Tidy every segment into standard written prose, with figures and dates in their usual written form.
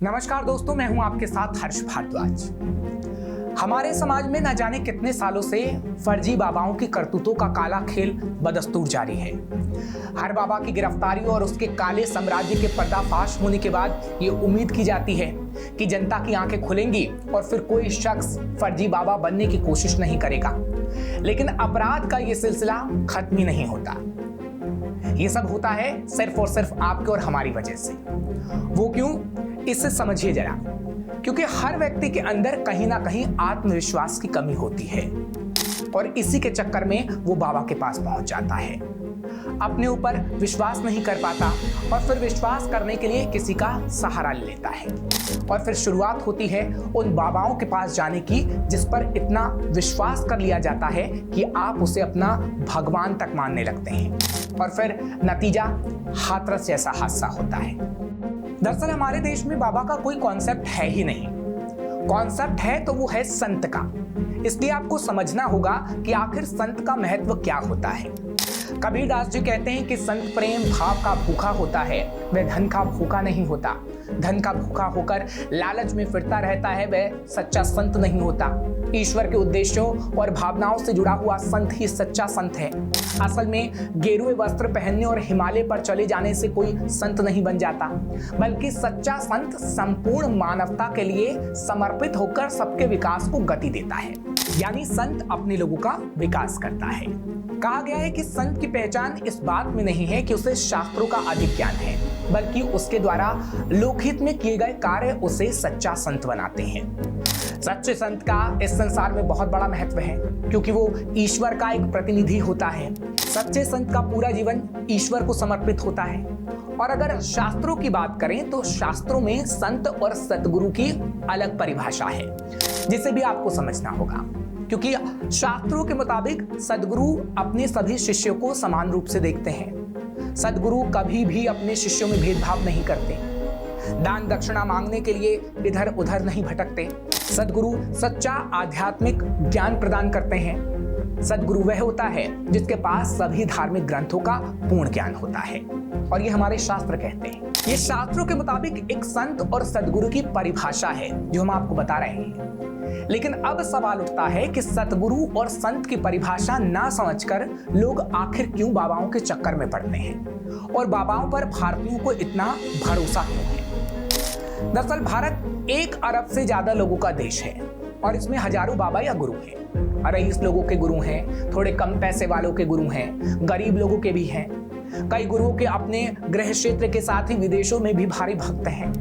नमस्कार दोस्तों, मैं हूं आपके साथ हर्ष भारद्वाज। हमारे समाज में न जाने कितने सालों से फर्जी बाबाओं की करतूतों का काला खेल बदस्तूर जारी है। हर बाबा की गिरफ्तारी और उसके काले साम्राज्य के पर्दाफाश होने के बाद ये उम्मीद की जाती है कि जनता की आंखें खुलेंगी और फिर कोई शख्स फर्जी बाबा बनने की कोशिश नहीं करेगा। लेकिन अपराध का ये सिलसिला खत्म ही नहीं होता। ये सब होता है सिर्फ और सिर्फ आपके और हमारी वजह से। वो क्यों, इसे समझिए जरा। क्योंकि हर व्यक्ति के अंदर कहीं ना कहीं आत्मविश्वास की कमी होती है और इसी के चक्कर में वो बाबा के पास पहुंच जाता है। अपने ऊपर विश्वास नहीं कर पाता और फिर विश्वास करने के लिए किसी का सहारा ले लेता है और फिर शुरुआत होती है उन बाबाओं के पास जाने की जिस पर इतना विश्वास कर लिया जाता है कि आप उसे अपना भगवान तक मानने लगते हैं और फिर नतीजा हाथरस जैसा हादसा होता है। दरअसल हमारे देश में बाबा का कोई कॉन्सेप्ट है ही नहीं। कॉन्सेप्ट है तो वो है संत का। इसलिए आपको समझना होगा कि आखिर संत का महत्व क्या होता है। कबीरदास जी कहते हैं कि संत प्रेम भाव का भूखा होता है, वह धन का भूखा नहीं होता। धन का भूखा होकर लालच में फिरता रहता है, वह सच्चा संत नहीं होता। ईश्वर के उद्देश्यों और भावनाओं से जुड़ा हुआ संत ही सच्चा संत है। असल में गेरुए वस्त्र पहनने और हिमालय पर चले जाने से कोई संत नहीं बन जाता, बल्कि सच्चा संत संपूर्ण मानवता के लिए समर्पित होकर सबके विकास को गति देता है। यानी संत अपने लोगों का विकास करता है। कहा गया है कि संत की पहचान इस बात में नहीं है कि उसे शास्त्रों का अधिक ज्ञान है, बल्कि उसके द्वारा लोकहित में किए गए कार्य उसे सच्चा संत बनाते हैं। सच्चे संत का इस संसार में बहुत बड़ा महत्व है क्योंकि वो ईश्वर का एक प्रतिनिधि होता है। सच्चे संत का पूरा जीवन ईश्वर को समर्पित होता है। और अगर शास्त्रों की बात करें तो शास्त्रों में संत और सतगुरु की अलग परिभाषा है, जिसे भी आपको समझना होगा। क्योंकि शास्त्रों के मुताबिक सद्गुरु अपने सभी शिष्यों को समान रूप से देखते हैं। सद्गुरु कभी भी अपने शिष्यों में भेदभाव नहीं करते। दान दक्षिणा मांगने के लिए इधर उधर नहीं भटकते। सद्गुरु सच्चा आध्यात्मिक ज्ञान प्रदान करते हैं। सद्गुरु वह होता है जिसके पास सभी धार्मिक ग्रंथों का पूर्ण ज्ञान होता है और ये हमारे शास्त्र कहते हैं। ये शास्त्रों के मुताबिक एक संत और सद्गुरु की परिभाषा है जो हम आपको बता रहे हैं। लेकिन अब सवाल उठता है कि सतगुरु और संत की परिभाषा ना समझकर लोग आखिर क्यों बाबाओं के चक्कर में पड़ते हैं और बाबाओं पर भारतीयों को इतना भरोसा क्यों है। दरअसल भारत 1 अरब से ज्यादा लोगों का देश है और इसमें हजारों बाबा या गुरु हैं। रईस लोगों के गुरु हैं, थोड़े कम पैसे वालों के गुरु हैं, गरीब लोगों के भी हैं। कई गुरुओं के अपने गृह क्षेत्र के साथ ही विदेशों में भी भारी भक्त हैं।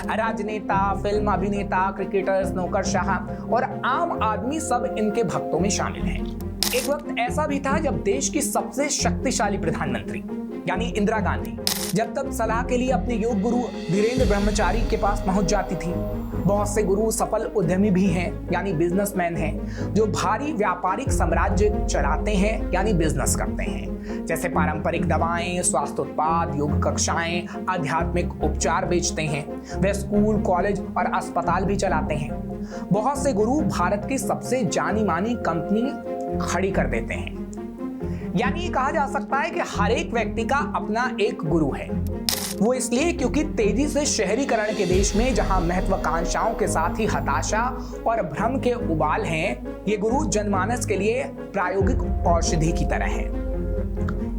राजनेता, फिल्म अभिनेता, क्रिकेटर्स, नौकरशाह और आम आदमी सब इनके भक्तों में शामिल हैं। एक वक्त ऐसा भी था जब देश की सबसे शक्तिशाली प्रधानमंत्री यानी इंदिरा गांधी जब तक सलाह के लिए अपने योग गुरु धीरेन्द्र ब्रह्मचारी के पास पहुंच जाती थी। बहुत से गुरु सफल उद्यमी भी हैं यानी बिजनेसमैन हैं जो भारी व्यापारिक साम्राज्य चलाते हैं यानी बिजनेस करते हैं। जैसे पारंपरिक दवाएं, स्वास्थ्य उत्पाद, योग कक्षाएं, आध्यात्मिक उपचार बेचते हैं। वे स्कूल, कॉलेज और अस्पताल भी चलाते हैं। बहुत से गुरु भारत की सबसे जानी मानी कंपनी खड़ी कर देते हैं। यानी ये कहा जा सकता है कि हर एक व्यक्ति का अपना एक गुरु है। वो इसलिए क्योंकि तेजी से शहरीकरण के देश में जहां महत्वाकांक्षाओं के साथ ही हताशा और भ्रम के उबाल हैं, ये गुरु जनमानस के लिए प्रायोगिक औषधि की तरह है।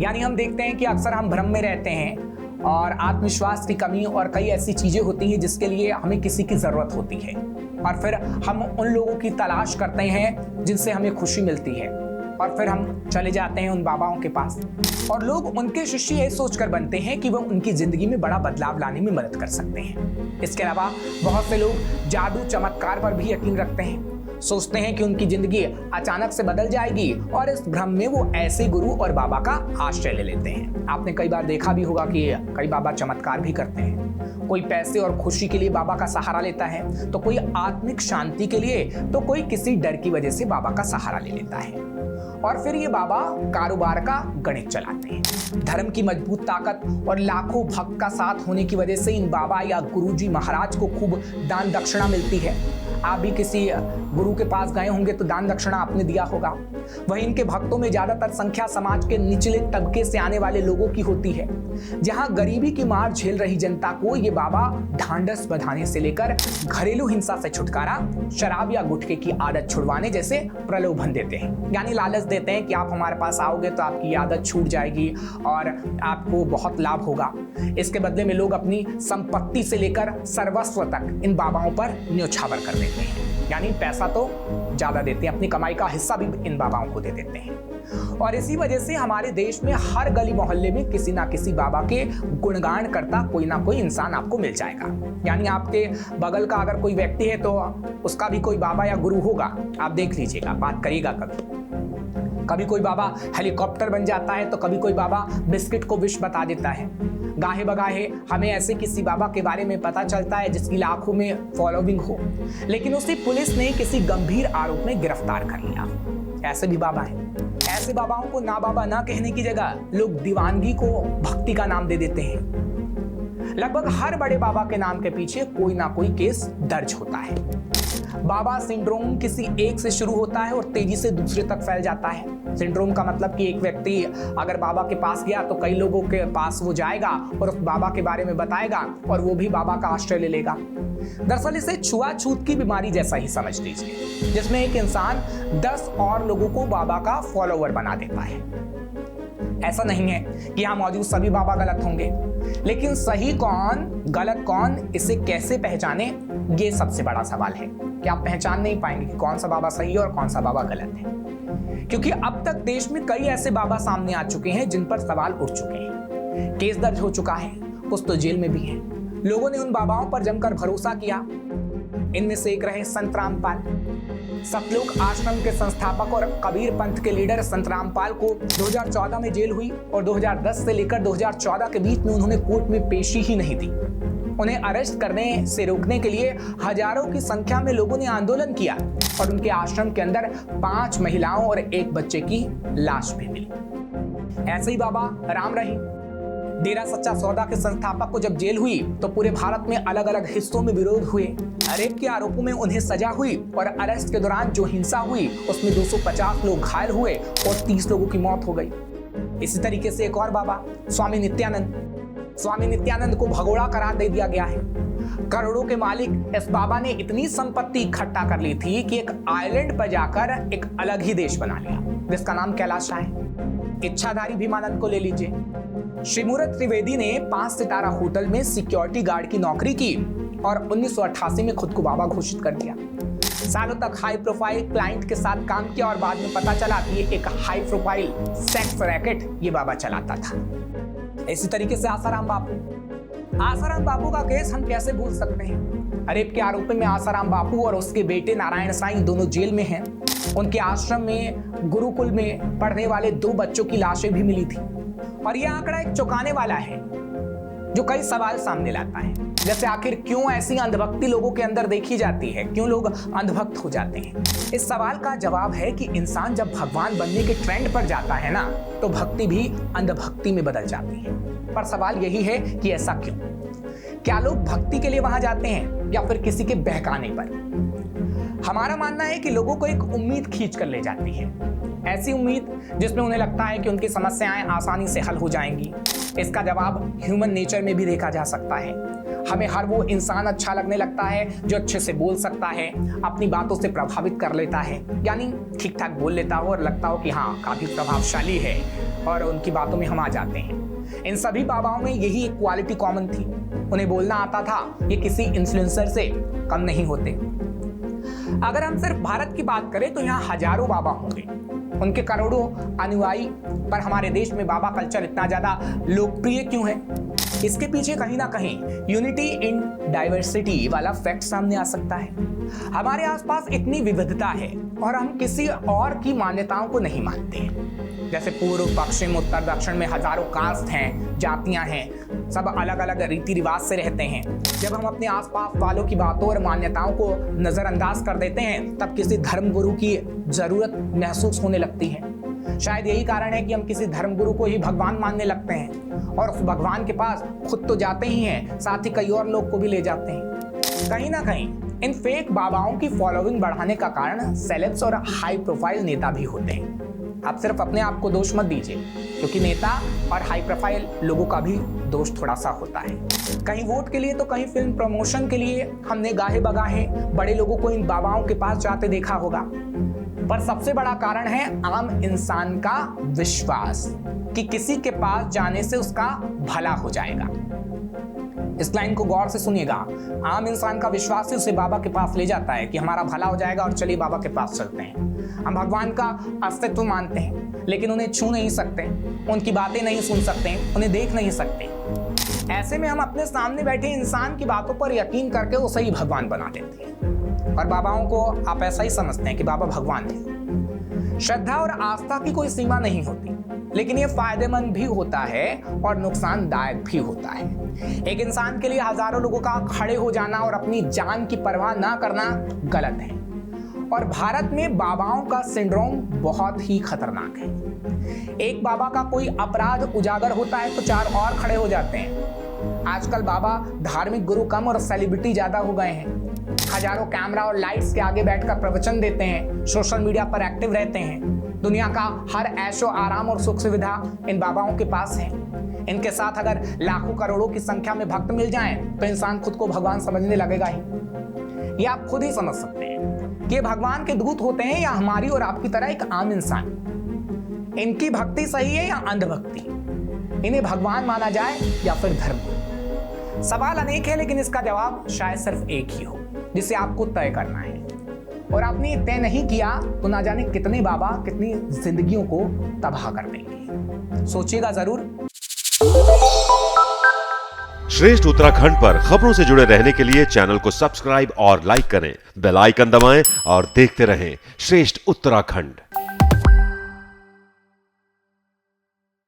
यानी हम देखते हैं कि अक्सर हम भ्रम में रहते हैं और आत्मविश्वास की कमी और कई ऐसी चीजें होती हैं जिसके लिए हमें किसी की जरूरत होती है और फिर हम उन लोगों की तलाश करते हैं जिनसे हमें खुशी मिलती है और फिर हम चले जाते हैं उन बाबाओं के पास और लोग उनके शिष्य ये सोचकर बनते हैं कि वो उनकी जिंदगी में बड़ा बदलाव लाने में मदद कर सकते हैं। इसके अलावा बहुत से लोग जादू चमत्कार पर भी यकीन रखते हैं। सोचते हैं कि उनकी जिंदगी अचानक से बदल जाएगी और इस भ्रम में वो ऐसे गुरु और बाबा का आश्रय ले लेते हैं। आपने कई बार देखा भी होगा कि कई बाबा चमत्कार भी करते हैं। कोई पैसे और खुशी के लिए बाबा का सहारा लेता है तो कोई आत्मिक शांति के लिए, तो कोई किसी डर की वजह से बाबा का सहारा ले लेता है और फिर ये बाबा कारोबार का गणित चलाते हैं। धर्म की मजबूत ताकत और लाखों भक्त का साथ होने की वजह से इन बाबा या गुरुजी महाराज को खूब दान दक्षिणा मिलती है। आप भी किसी गुरु के पास गए होंगे तो दान दक्षिणा आपने दिया होगा। वहीं इनके भक्तों में ज्यादातर संख्या समाज के निचले तबके से आने वाले लोगों की होती है। जहां गरीबी की मार झेल रही जनता को ये बाबा ढांढस बंधाने से लेकर घरेलू हिंसा से छुटकारा, शराब या गुटखे की आदत छुड़वाने जैसे प्रलोभन देते हैं। यानी लालच देते हैं कि आप हमारे पास आओगे तो आपकी आदत छूट जाएगी और आपको बहुत लाभ होगा। इसके बदले में लोग अपनी संपत्ति से लेकर सर्वस्व तक इन बाबाओं पर न्योछावर कर देते हैं। यानी पैसा तो ज्यादा देते हैं, अपनी कमाई का हिस्सा भी इन बाबाओं को दे देते हैं। और इसी वजह से हमारे देश में हर गली मोहल्ले में किसी ना किसी बाबा के गुणगान करता कोई ना कोई इंसान आपको मिल जाएगा। यानी आपके बगल का अगर कोई व्यक्ति है तो उसका भी कोई बाबा या गुरु होगा। आप देख लीजिएगा, बात करिएगा कभी कोई बाबा हेलीकॉप्टर बन जाता है तो कभी कोई बाबा बिस्किट को विष बता देता है। गाहे बगाहे हमें ऐसे किसी बाबा के बारे में पता चलता है जिसकी लाखों में फॉलोइंग हो, लेकिन उसी पुलिस ने किसी गंभीर आरोप में गिरफ्तार कर लिया। ऐसे भी बाबा हैं। ऐसे बाबाओं को ना बाबा ना कहने की जगह लोग दीवानगी को भक्ति का नाम दे देते हैं। लगभग हर बड़े बाबा के नाम के पीछे कोई ना कोई केस दर्ज होता है। बाबा सिंड्रोम किसी एक से शुरू होता है और तेजी से दूसरे तक फैल जाता है। सिंड्रोम का मतलब कि एक व्यक्ति अगर बाबा के पास गया तो कई लोगों के पास वो जाएगा और उस बाबा के बारे में बताएगा और वो भी बाबा का आश्रय ले लेगा। दरअसल इसे छुआछूत की बीमारी जैसा ही समझ लीजिए, जिसमें एक इंसान 10 और लोगों को बाबा का फॉलोवर बना देता है। ऐसा नहीं है कि यहाँ मौजूद सभी बाबा गलत होंगे, लेकिन सही कौन गलत कौन इसे कैसे पहचाने, ये सबसे बड़ा सवाल है कि आप पहचान नहीं पाएंगे कि कौन सा बाबा सही है और कौन सा बाबा गलत है। क्योंकि अब तक देश में कई ऐसे बाबा सामने आ चुके हैं जिन पर सवाल उठ चुके हैं, केस दर्ज हो चुका है, कुछ तो जेल में भी हैं। लोगों ने उन बाबाओं पर जमकर भरोसा किया। इनमें से एक रहे संत रामपाल। सतलोक आश्रम के संस्थापक और कबीर पंथ के लीडर संत रामपाल को 2014 में जेल हुई और 2010 से लेकर 2014 के बीच में उन्होंने कोर्ट में पेशी ही नहीं दी। उन्हें अरेस्ट करने से रोकने के लिए हजारों की संख्या में लोगों ने आंदोलन किया और उनके आश्रम के अंदर 5 महिलाओं और 1 बच्चे की लाश भी मिली। ऐसे ही बाबा राम रहीम, डेरा सच्चा सौदा के संस्थापक को जब जेल हुई तो पूरे भारत में अलग अलग हिस्सों में विरोध हुए। रेप के आरोपों में उन्हें सजा हुई और अरेस्ट के दौरान जो हिंसा हुई उसमें 250 लोग घायल हुए और 30 लोगों की मौत हो गई। इसी तरीके से एक और बाबा स्वामी नित्यानंद को भगोड़ा करार दे दिया गया है। करोड़ों के मालिक इस बाबा ने इतनी संपत्ति इकट्ठा कर ली थी कि एक आइलैंड पर जाकर एक अलग ही देश बना लिया जिसका नाम कैलाश है। इच्छाधारी भीमानंद को ले लीजिए। श्रीमूरत त्रिवेदी ने 5 सितारा होटल में सिक्योरिटी गार्ड की नौकरी की और 1988 में खुद को बाबा घोषित कर दिया। सालों तक हाई प्रोफाइल क्लाइंट के साथ काम किया और बाद में पता चला कि एक हाई प्रोफाइल सेक्स रैकेट ये बाबा चलाता था। इसी तरीके से आसाराम बापू का केस हम कैसे भूल सकते हैं। रेप के आरोप में आसाराम बापू और उसके बेटे नारायण साईं दोनों जेल में हैं। उनके आश्रम में गुरुकुल में पढ़ने वाले 2 बच्चों की लाशें भी मिली थी। और यह आंकड़ा एक चौंकाने वाला है जो कई सवाल सामने लाता है, जैसे आखिर क्यों ऐसी अंधभक्ति लोगों के अंदर देखी जाती है, क्यों लोग अंधभक्त हो जाते हैं। इस सवाल का जवाब है कि इंसान जब भगवान बनने के ट्रेंड पर जाता है ना, तो भक्ति भी अंधभक्ति में बदल जाती है। पर सवाल यही है कि ऐसा क्यों? क्या लोग भक्ति के लिए वहां जाते हैं या फिर किसी के बहकाने पर? हमारा मानना है कि लोगों को एक उम्मीद खींच कर ले जाती है, ऐसी उम्मीद जिसमें उन्हें लगता है कि उनकी समस्याएं आसानी से हल हो जाएंगी। इसका जवाब ह्यूमन नेचर में भी देखा जा सकता है। हमें हर वो इंसान अच्छा लगने लगता है जो अच्छे से बोल सकता है, अपनी बातों से प्रभावित कर लेता है, यानी ठीक ठाक बोल लेता हो और लगता हो कि हाँ काफी प्रभावशाली है, और उनकी बातों में हम आ जाते हैं। इन सभी बाबाओं में यही एक क्वालिटी कॉमन थी, उन्हें बोलना आता था। ये किसी इन्फ्लुएंसर से कम नहीं होते। अगर हम सिर्फ भारत की बात करें तो यहाँ हजारों बाबा होंगे, उनके करोड़ों अनुयायी। पर हमारे देश में बाबा कल्चर इतना ज्यादा लोकप्रिय क्यों है? इसके पीछे कहीं ना कहीं यूनिटी इन डाइवर्सिटी वाला फैक्ट सामने आ सकता है। हमारे आसपास इतनी विविधता है और हम किसी और की मान्यताओं को नहीं मानते। जैसे पूर्व पश्चिम उत्तर दक्षिण में हजारों कास्ट हैं, जातियां हैं, सब अलग अलग रीति रिवाज से रहते हैं। जब हम अपने आसपास वालों की बातों और मान्यताओं को नजरअंदाज कर देते हैं तब किसी धर्म गुरु की जरूरत महसूस होने लगती है। शायद यही कारण है कि हम किसी धर्म गुरु को ही भगवान मानने लगते हैं और उस भगवान के पास खुद तो जाते ही हैं, साथ ही कई और लोग को भी ले जाते हैं। कहीं ना कहीं इन फेक बाबाओं की फॉलोइंग बढ़ाने का कारण सेलेब्स और हाई प्रोफाइल नेता भी होते हैं। आप सिर्फ अपने आप को दोष मत दीजिए, क्योंकि नेता और हाई प्रोफाइल लोगों का भी दोष थोड़ा सा होता है। कहीं वोट के लिए तो कहीं फिल्म प्रमोशन के लिए हमने गाहे बगाहे बड़े लोगों को इन बाबाओं के पास जाते देखा होगा। पर सबसे बड़ा कारण है आम इंसान का विश्वास कि किसी के पास जाने से उसका भला हो जाएगा। इस लाइन को गौर से सुनिएगा। आम इंसान का विश्वास ही उसे बाबा के पास ले जाता है कि हमारा भला हो जाएगा और चलिए बाबा के पास चलते हैं। हम भगवान का अस्तित्व मानते हैं, लेकिन उन्हें छू नहीं सकते, उनकी बातें नहीं सुन सकते, उन्हें देख नहीं सकते। ऐसे में हम अपने सामने बैठे इंसान की बातों पर यकीन करके उसे ही भगवान बना देते हैं। और बाबाओं को आप ऐसा ही समझते हैं कि बाबा भगवान है। श्रद्धा और आस्था की कोई सीमा नहीं होती, लेकिन ये फायदेमंद भी होता है और नुकसानदायक भी होता है। एक इंसान के लिए हजारों लोगों का खड़े हो जाना और अपनी जान की परवाह ना करना गलत है। और भारत में बाबाओं का सिंड्रोम बहुत ही खतरनाक है। एक बाबा का कोई अपराध उजागर होता है तो 4 और खड़े हो जाते हैं। आजकल बाबा धार्मिक गुरु कम और सेलिब्रिटी ज्यादा हो गए हैं। हजारों कैमरा और लाइट्स के आगे बैठकर प्रवचन देते हैं, सोशल मीडिया पर एक्टिव रहते हैं। दुनिया का हर ऐशो आराम और सुख सुविधा इन बाबाओं के पास है। इनके साथ अगर लाखों करोड़ों की संख्या में भक्त मिल जाएं, तो इंसान खुद को भगवान समझने लगेगा ही। ये आप खुद ही समझ सकते हैं कि ये भगवान के दूत होते हैं या हमारी और आपकी तरह एक आम इंसान। इनकी भक्ति सही है या अंधभक्ति? इन्हें भगवान माना जाए या फिर धर्म? सवाल अनेक है, लेकिन इसका जवाब शायद सिर्फ एक ही हो, जिसे आपको तय करना है। और आपने तय नहीं किया तो ना जाने कितने बाबा कितनी जिंदगियों को तबाह कर देंगे। सोचिएगा जरूर। श्रेष्ठ उत्तराखंड पर खबरों से जुड़े रहने के लिए चैनल को सब्सक्राइब और लाइक करें, बेल आइकन दबाएं और देखते रहें श्रेष्ठ उत्तराखंड।